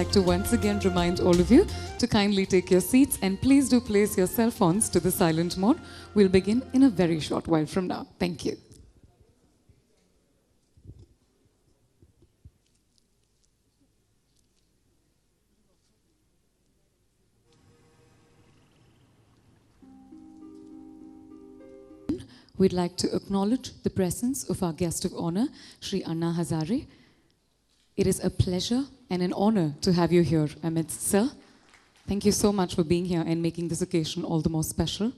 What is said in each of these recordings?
like to once again remind all of you to kindly take your seats and please do place your cell phones to the silent mode. We'll begin in a very short while from now. Thank you. We'd like to acknowledge the presence of our guest of honor, Sri Anna Hazare. It is a pleasure and an honor to have you here amidst, sir. Thank you so much for being here and making this occasion all the more special.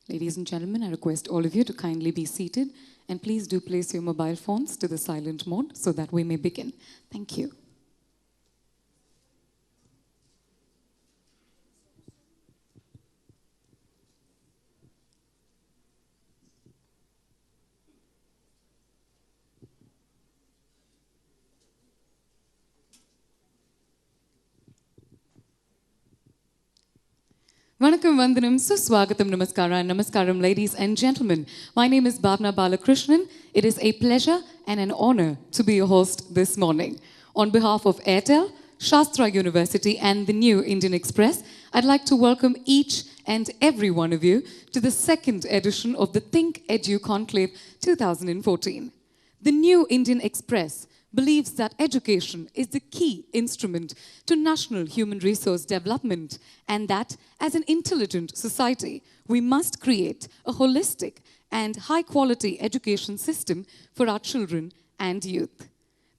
Ladies and gentlemen, I request all of you to kindly be seated and please do place your mobile phones to the silent mode so that we may begin. Thank you. Vanakkam Vandanam, Suswagatam Namaskara, Namaskaram, ladies and gentlemen. My name is Bhavna Balakrishnan. It is a pleasure and an honor to be your host this morning. On behalf of Airtel, Shastra University and the New Indian Express, I'd like to welcome each and every one of you to the second edition of the ThinkEDU Conclave 2014. The New Indian Express believes that education is the key instrument to national human resource development and that as an intelligent society, we must create a holistic and high-quality education system for our children and youth.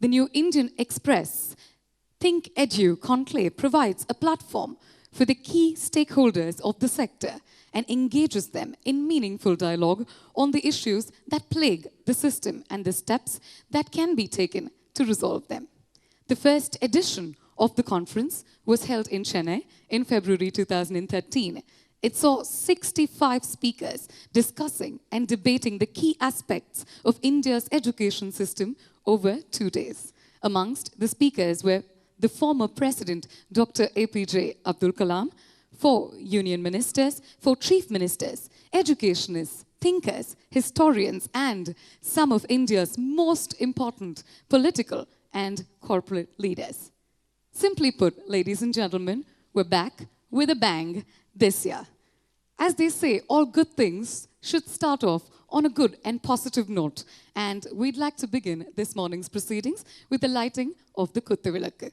The New Indian Express ThinkEDU Conclave provides a platform for the key stakeholders of the sector and engages them in meaningful dialogue on the issues that plague the system and the steps that can be taken to resolve them. The first edition of the conference was held in Chennai in February 2013. It saw 65 speakers discussing and debating the key aspects of India's education system over 2 days. Amongst the speakers were the former President Dr. APJ Abdul Kalam, 4 union ministers, 4 chief ministers, educationists, thinkers, historians, and some of India's most important political and corporate leaders. Simply put, ladies and gentlemen, we're back with a bang this year. As they say, all good things should start off on a good and positive note. And we'd like to begin this morning's proceedings with the lighting of the Kuthavilakku.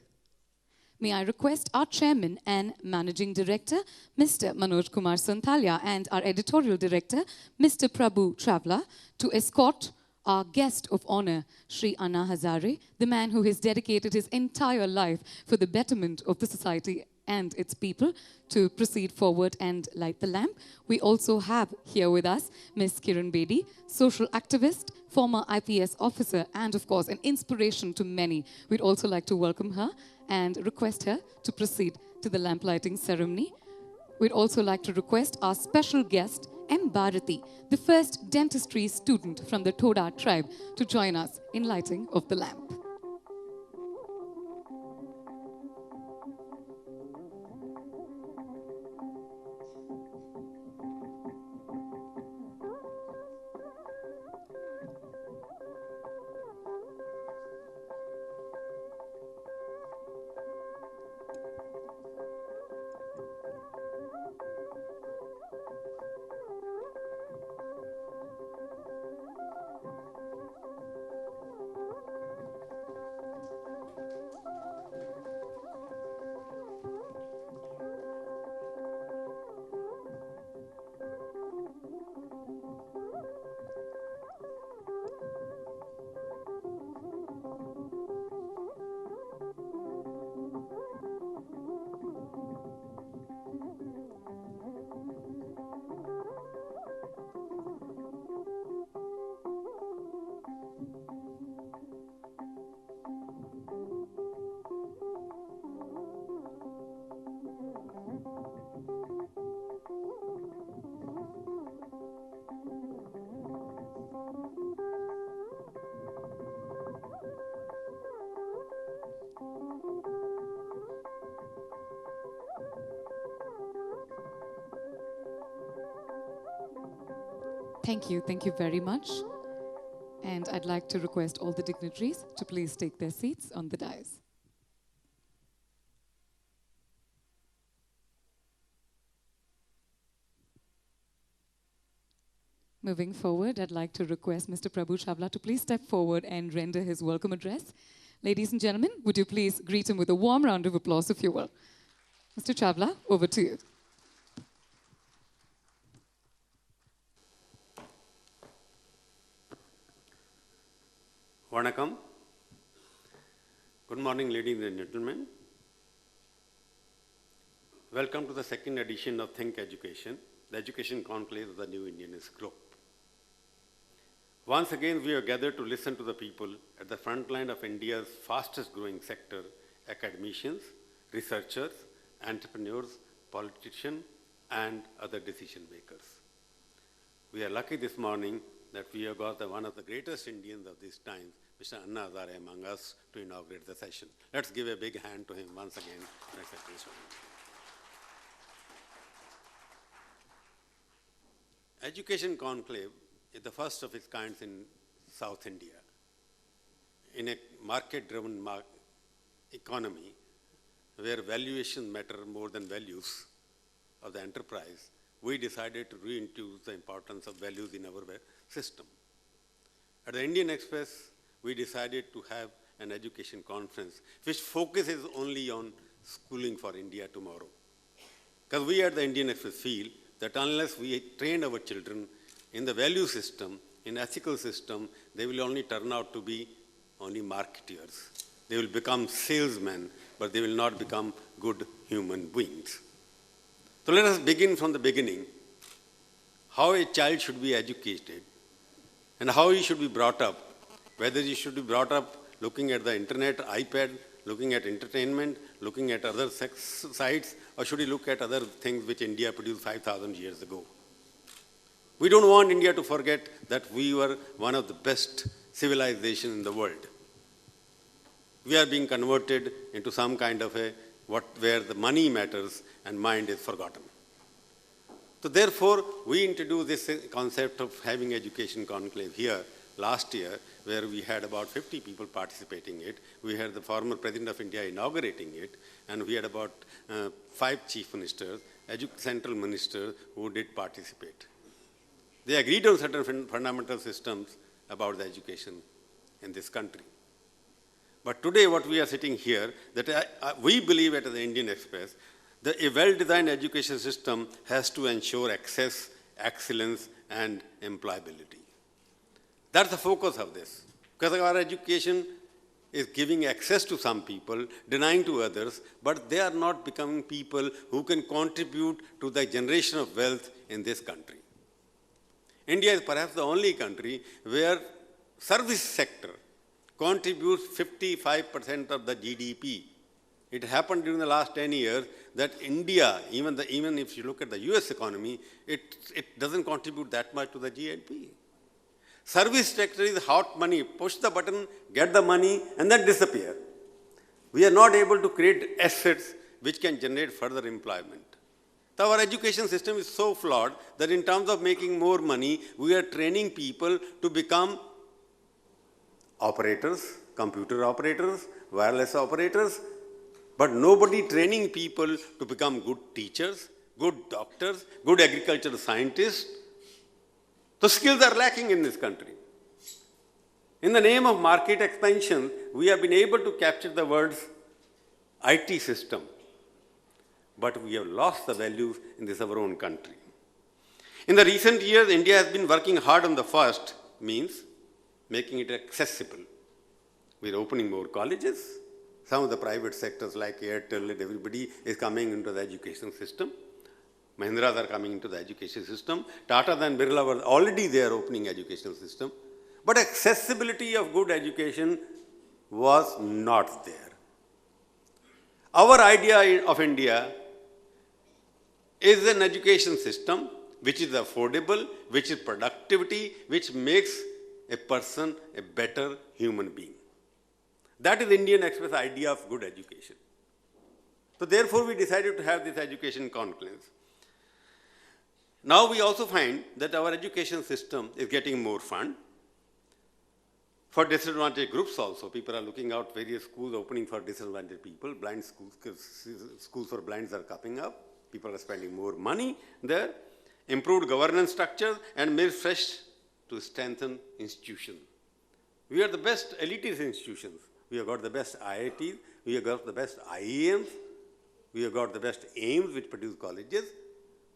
May I request our Chairman and Managing Director, Mr. Manoj Kumar Santhalia, and our Editorial Director, Mr. Prabhuchawla, to escort our guest of honor, Sri Anna Hazare, the man who has dedicated his entire life for the betterment of the society and its people, to proceed forward and light the lamp. We also have here with us Ms. Kiran Bedi, social activist, former IPS officer, and of course an inspiration to many. We'd also like to welcome her and request her to proceed to the lamp lighting ceremony. We'd also like to request our special guest, M. Bharati, the first dentistry student from the Toda tribe, to join us in lighting of the lamp. Thank you very much. And I'd like to request all the dignitaries to please take their seats on the dais. Moving forward, I'd like to request Mr. Prabhuchawla to please step forward and render his welcome address. Ladies and gentlemen, would you please greet him with a warm round of applause, if you will. Mr. Chawla, over to you. Vanakkam. Good morning, ladies and gentlemen. Welcome to the second edition of ThinkEDU, the education conclave of the New Indianist Group. Once again, we are gathered to listen to the people at the front line of India's fastest growing sector, academicians, researchers, entrepreneurs, politicians, and other decision makers. We are lucky this morning that we have got one of the greatest Indians of these times, Mr. Hazare, among us to inaugurate the session. Let's give a big hand to him once again. Education Conclave is the first of its kind in South India. In a market-driven economy, where valuations matter more than values of the enterprise, we decided to reintroduce the importance of values in our system. At the Indian Express, we decided to have an education conference which focuses only on schooling for India tomorrow. Because we at the Indian Express feel that unless we train our children in the value system, in ethical system, they will only turn out to be only marketeers. They will become salesmen, but they will not become good human beings. So let us begin from the beginning, how a child should be educated and how he should be brought up, whether he should be brought up looking at the internet, iPad, looking at entertainment, looking at other sites, or should he look at other things which India produced 5,000 years ago. We don't want India to forget that we were one of the best civilizations in the world. We are being converted into some kind of where the money matters and mind is forgotten. So therefore, we introduced this concept of having education conclave here last year, where we had about 50 people participating in it. We had the former President of India inaugurating it, and we had about 5 chief ministers, central ministers who did participate. They agreed on certain fundamental systems about the education in this country. But today what we are sitting here, that we believe at the Indian Express, that a well-designed education system has to ensure access, excellence, and employability. That's the focus of this. Because our education is giving access to some people, denying to others, but they are not becoming people who can contribute to the generation of wealth in this country. India is perhaps the only country where service sector contributes 55% of the GDP. It happened during the last 10 years that India, even if you look at the US economy, it doesn't contribute that much to the GDP. Service sector is hot money. Push the button, get the money, and then disappear. We are not able to create assets which can generate further employment. So our education system is so flawed that in terms of making more money, we are training people to become operators, computer operators, wireless operators, but nobody training people to become good teachers, good doctors, good agricultural scientists. The skills are lacking in this country. In the name of market expansion, we have been able to capture the world's IT system, but we have lost the values in this our own country. In the recent years, India has been working hard on the first means, making it accessible. We are opening more colleges. Some of the private sectors like Airtel and everybody is coming into the education system. Mahindras are coming into the education system. Tata and Birla were already there opening educational system. But accessibility of good education was not there. Our idea of India is an education system which is affordable, which is productivity, which makes a person a better human being. That is Indian Express idea of good education. So therefore we decided to have this education conclave. Now we also find that our education system is getting more fund. For disadvantaged groups also, people are looking out various schools opening for disadvantaged people. Blind schools, schools for blinds are coming up. People are spending more money there. Improved governance structures and made fresh to strengthen institutions. We are the best elitist institutions. We have got the best IITs. We have got the best IEMs. We have got the best AIMs which produce colleges.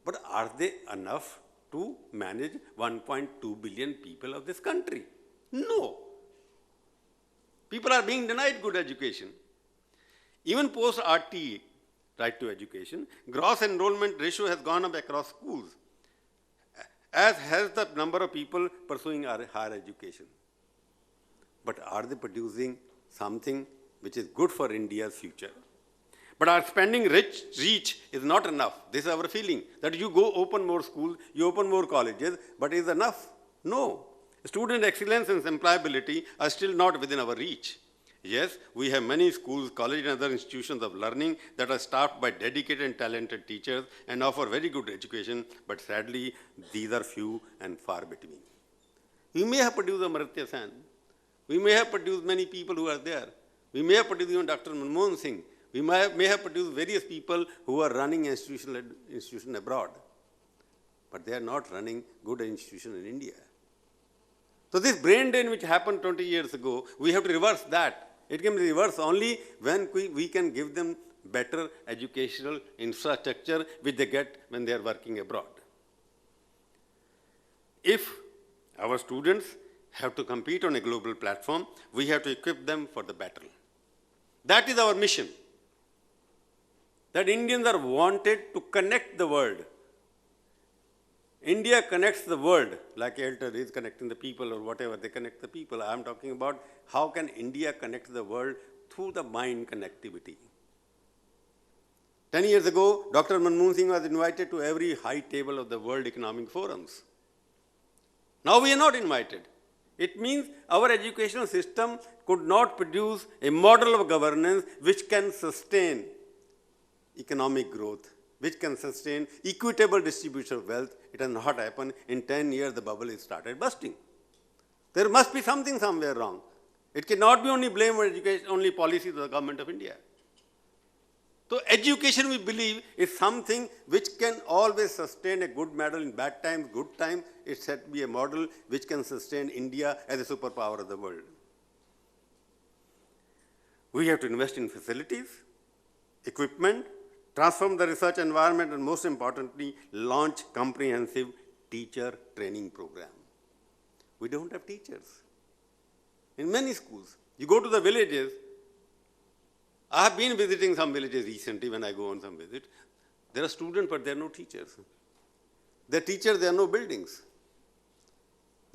But are they enough to manage 1.2 billion people of this country? No. People are being denied good education. Even post-RTE, right to education, gross enrollment ratio has gone up across schools, as has the number of people pursuing higher education. But are they producing something which is good for India's future? But our spending reach is not enough. This is our feeling, that you go open more schools, you open more colleges, but is enough? No. Student excellence and employability are still not within our reach. Yes, we have many schools, colleges, and other institutions of learning that are staffed by dedicated and talented teachers and offer very good education, but sadly, these are few and far between. We may have produced Amartya Sen. We may have produced many people who are there. We may have produced even Dr. Manmohan Singh. We may have produced various people who are running institutions abroad. But they are not running good institutions in India. So this brain drain which happened 20 years ago, we have to reverse that. It can be reversed only when we can give them better educational infrastructure which they get when they are working abroad. If our students have to compete on a global platform, we have to equip them for the battle. That is our mission. That Indians are wanted to connect the world. India connects the world, like Airtel is connecting the people or whatever, they connect the people. I am talking about how can India connect the world through the mind connectivity. 10 years ago, Dr. Manmohan Singh was invited to every high table of the World Economic Forums. Now we are not invited. It means our educational system could not produce a model of governance which can sustain economic growth, which can sustain equitable distribution of wealth. It has not happened. In 10 years, the bubble has started busting. There must be something somewhere wrong. It cannot be only blame on education, only policies of the government of India. So education, we believe, is something which can always sustain a good model in bad times, good times. It should be a model which can sustain India as a superpower of the world. We have to invest in facilities, equipment, transform the research environment, and most importantly, launch comprehensive teacher training program. We don't have teachers. In many schools, you go to the villages. I have been visiting some villages recently when I go on some visit. There are students, but there are no teachers. There are teachers, there are no buildings.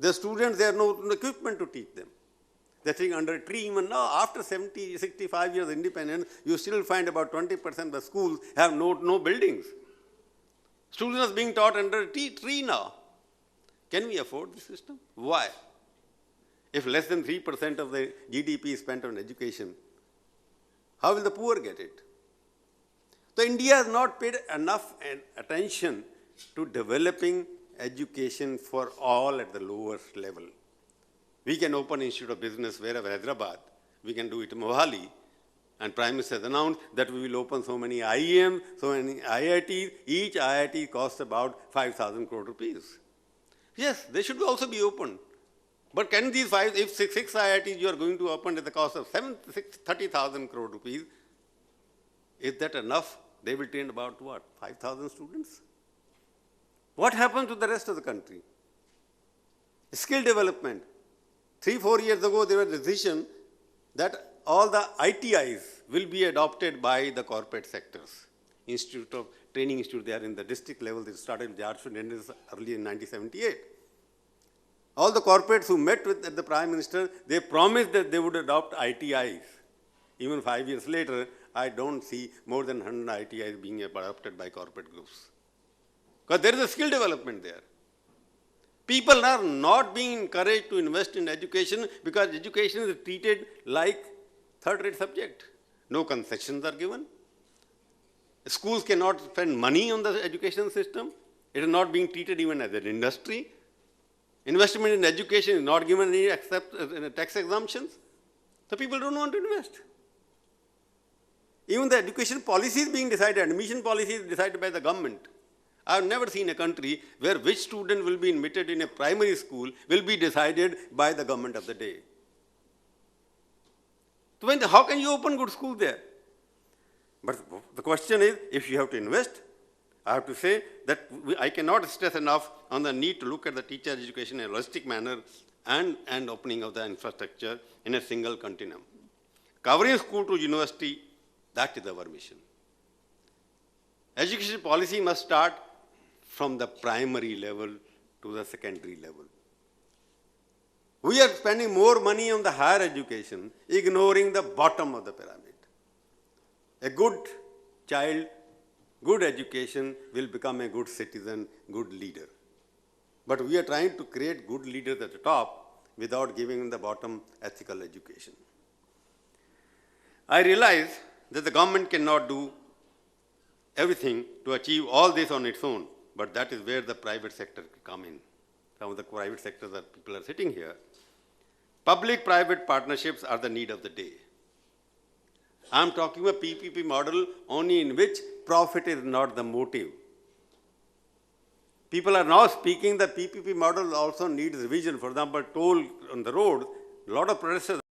There are students, there are no equipment to teach them. They're sitting under a tree. Even now, after 70, 65 years independence, you still find about 20% of the schools have no buildings. Students are being taught under a tree now. Can we afford this system? Why? If less than 3% of the GDP is spent on education, how will the poor get it? So India has not paid enough attention to developing education for all at the lowest level. We can open Institute of Business wherever, Hyderabad. We can do it in Mohali. And Prime Minister has announced that we will open so many IEMs, so many IITs. Each IIT costs about 5,000 crore rupees. Yes, they should also be opened. But can these if six IITs you are going to open at the cost of 30,000 crore rupees, is that enough? They will train about what, 5,000 students? What happens to the rest of the country? Skill development. 3-4 years ago, there was a decision that all the ITIs will be adopted by the corporate sectors. Training institute, they are in the district level. They started in Jharkhand early in 1978. All the corporates who met with the Prime Minister, they promised that they would adopt ITIs. Even 5 years later, I don't see more than 100 ITIs being adopted by corporate groups. Because there is a skill development there. People are not being encouraged to invest in education because education is treated like third-rate subject. No concessions are given. Schools cannot spend money on the education system. It is not being treated even as an industry. Investment in education is not given any tax exemptions. So people don't want to invest. Even the education policy is being decided, admission policy is decided by the government. I have never seen a country where which student will be admitted in a primary school will be decided by the government of the day. So how can you open good schools there? But the question is, if you have to invest, I have to say that I cannot stress enough on the need to look at the teacher education in a holistic manner and opening of the infrastructure in a single continuum. Covering school to university, that is our mission. Education policy must start from the primary level to the secondary level. We are spending more money on the higher education, ignoring the bottom of the pyramid. A good child, good education will become a good citizen, good leader. But we are trying to create good leaders at the top without giving the bottom ethical education. I realize that the government cannot do everything to achieve all this on its own, but that is where the private sector come in. Some of the private sectors that people are sitting here. Public-private partnerships are the need of the day. I am talking about PPP model only in which profit is not the motive. People are now speaking that PPP model also needs revision. For example, toll on the road, a lot of protesters